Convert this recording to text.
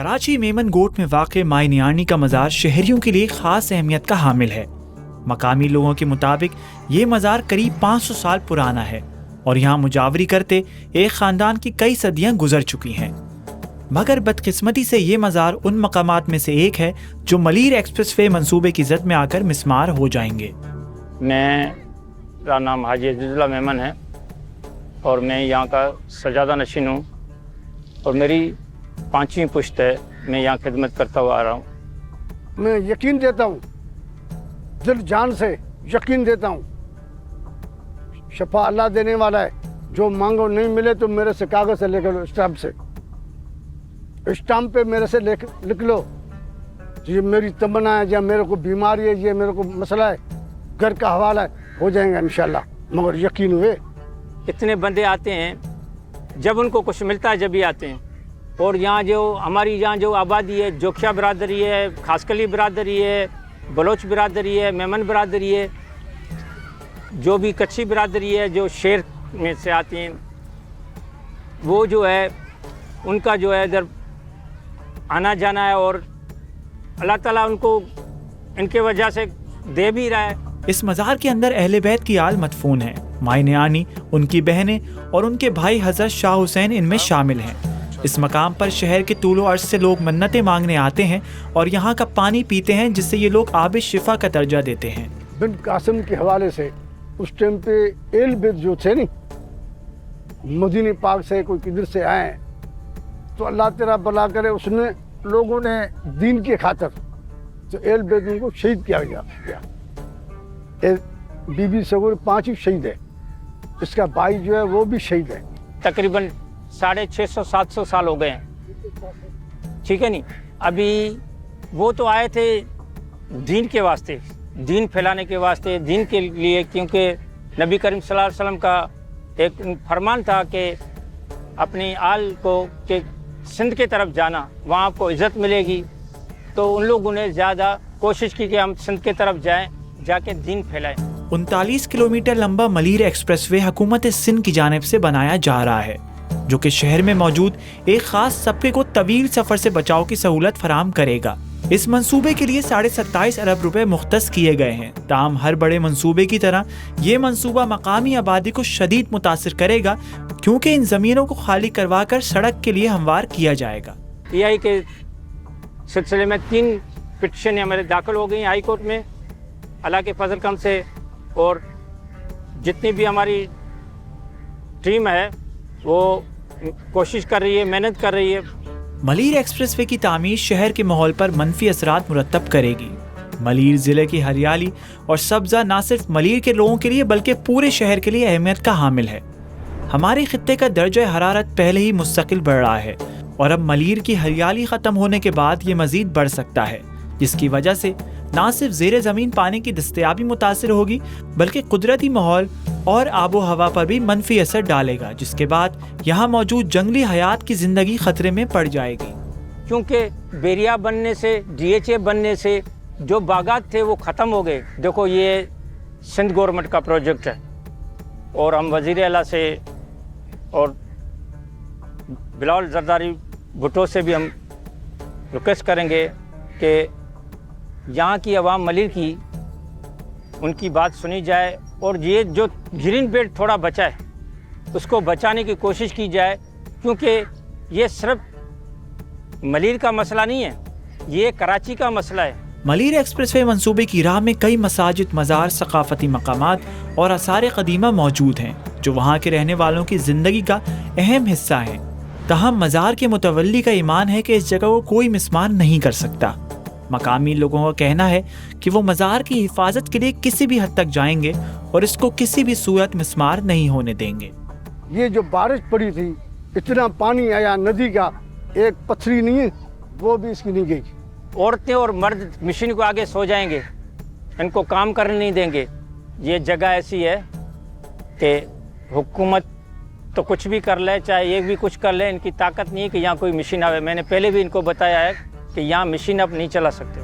कराची मेमन गोट में वाक़े माई नियानी का मज़ार शहरियों के लिए ख़ास अहमियत का हामिल है। मकामी लोगों के मुताबिक ये मज़ार करीब 500 साल पुराना है और यहाँ मुजावरी करते एक ख़ानदान की कई सदियाँ गुजर चुकी हैं। मगर बदकिस्मती से ये मज़ार उन मकामात में से एक है जो मलीर एक्सप्रेस वे मंसूबे की जद में आकर मिस्मार हो जाएंगे। मेरा नाम हाजी अजीज़ुल्लाह मेमन है और मैं यहाँ का सजादा नशीन हूँ और मेरी 5वीं पुश्त है। मैं यहाँ खिदमत करता हुआ आ रहा हूँ। मैं यकीन देता हूँ, दिल जान से यकीन देता हूँ, शफा अल्लाह देने वाला है। जो मांगो नहीं मिले तो मेरे से कागज़ से लिख लो, स्टाम्प से, स्टाम्प पे मेरे से लिख लो ये मेरी तमन्ना है, या मेरे को बीमारी है, ये मेरे को मसला है, घर का हवाला है, हो जाएगा इंशाल्लाह। मगर यकीन हुए इतने बंदे आते हैं, जब उनको कुछ मिलता है जब भी आते हैं। और यहाँ जो हमारी यहाँ जो आबादी है, जोखिया बिरादरी है, खासकली बिरादरी है, बलोच बिरादरी है, मेमन बिरादरी है, जो भी कच्ची बिरादरी है जो शहर में से आती हैं, वो जो है उनका जो है इधर आना जाना है और अल्लाह ताला उनको इनके वजह से दे भी रहा है। इस मज़ार के अंदर अहले बैत की आल मदफून है। माई नियानी, उनकी बहनें और उनके भाई हज़रत शाह हुसैन इनमें शामिल हैं। इस मकाम पर शहर के तूलो अर्ज से लोग मन्नतें मांगने आते हैं और यहाँ का पानी पीते हैं, जिससे ये लोग आबे शिफा का दर्जा देते हैं। बिन कासिम के हवाले से उस टाइम पे एल बेद जो थे नहीं, मदीने पाक से कोई किधर से आए तो अल्लाह तेरा भला करे, उसने लोगों ने दीन के खातिर तो एल बेद उनको शहीद किया गया। बीबी सगुर 5 ही शहीद है, इसका भाई जो है वो भी शहीद है। तकरीबन 650-700 साल हो गए हैं, ठीक है नहीं। अभी वो तो आए थे दीन के वास्ते, दीन फैलाने के वास्ते, दीन के लिए, क्योंकि नबी करीम सल्लल्लाहु अलैहि वसल्लम का एक फरमान था कि अपनी आल को कि सिंध के तरफ जाना, वहाँ आपको इज़्ज़त मिलेगी। तो उन लोगों ने ज़्यादा कोशिश की कि हम सिंध के तरफ जाएं, जाके दीन फैलाएं। 39 किलोमीटर लंबा मलीर एक्सप्रेसवे हुकूमत सिंध की जानिब से बनाया जा रहा है, जो कि शहर में मौजूद एक खास तबके को तवील सफर से बचाव की सहूलत फराहम करेगा। इस मंसूबे के लिए 27.5 अरब रुपए मुख्तस किए गए हैं। ताहम हर बड़े मंसूबे की तरह ये मंसूबा मकामी आबादी को शदीद मुतासिर करेगा, क्योंकि इन ज़मीनों को खाली करवा कर सड़क के लिए हमवार किया जाएगा। पीआई के सिलसिले में 3 पिटिशन हमारे दाखिल हो गई हाई कोर्ट में अल्लाह के फजल कम से, और जितनी भी हमारी टीम है वो कोशिश कर रही है, मेहनत कर रही है। मलीर एक्सप्रेसवे की तामीर शहर के माहौल पर मनफी असरात मुरतब करेगी। मलीर ज़िले की हरियाली और सब्ज़ा न सिर्फ मलीर के लोगों के लिए बल्कि पूरे शहर के लिए अहमियत का हामिल है। हमारे खित्ते का दर्जा हरारत पहले ही मुस्तकिल बढ़ रहा है और अब मलीर की हरियाली ख़त्म होने के बाद ये मज़ीद बढ़ सकता है, जिसकी वजह से न सिर्फ ज़ेरे ज़मीन पानी की दस्तयाबी मुतासिर होगी बल्कि कुदरती माहौल और आबो हवा पर भी मनफी असर डालेगा, जिसके बाद यहाँ मौजूद जंगली हयात की ज़िंदगी ख़तरे में पड़ जाएगी। क्योंकि बेरिया बनने से, DHA बनने से जो बागात थे वो ख़त्म हो गए। देखो ये सिंध गवर्नमेंट का प्रोजेक्ट है और हम वज़ीर आला से और बिलावल जरदारी भुट्टो से भी हम रिक्वेस्ट करेंगे कि यहाँ की आवाम मलीर की उनकी बात सुनी जाए और ये जो ग्रीन बेल्ट थोड़ा बचा है उसको बचाने की कोशिश की जाए, क्योंकि ये सिर्फ मलीर का मसला नहीं है, ये कराची का मसला है। मलीर एक्सप्रेसवे मंसूबे की राह में कई मसाजिद, मज़ार, सकाफती मकामात और आसार क़दीमा मौजूद हैं, जो वहाँ के रहने वालों की ज़िंदगी का अहम हिस्सा हैं। तहम मज़ार के मुतवल्ली का ईमान है कि इस जगह को कोई मिस्मार नहीं कर सकता। मकामी लोगों का कहना है कि वो मज़ार की हिफाजत के लिए किसी भी हद तक जाएंगे और इसको किसी भी सूरत मिस्मार नहीं होने देंगे। ये जो बारिश पड़ी थी, इतना पानी आया नदी का, एक पत्थरी नहीं है वो भी इसकी नहीं गई। औरतें और मर्द मशीन को आगे सो जाएंगे, इनको काम करने नहीं देंगे। ये जगह ऐसी है कि हुकूमत तो कुछ भी कर ले, चाहे ये भी कुछ कर ले, इनकी ताकत नहीं है कि यहाँ कोई मशीन आवे। मैंने पहले भी इनको बताया है कि यहाँ मशीन आप नहीं चला सकते।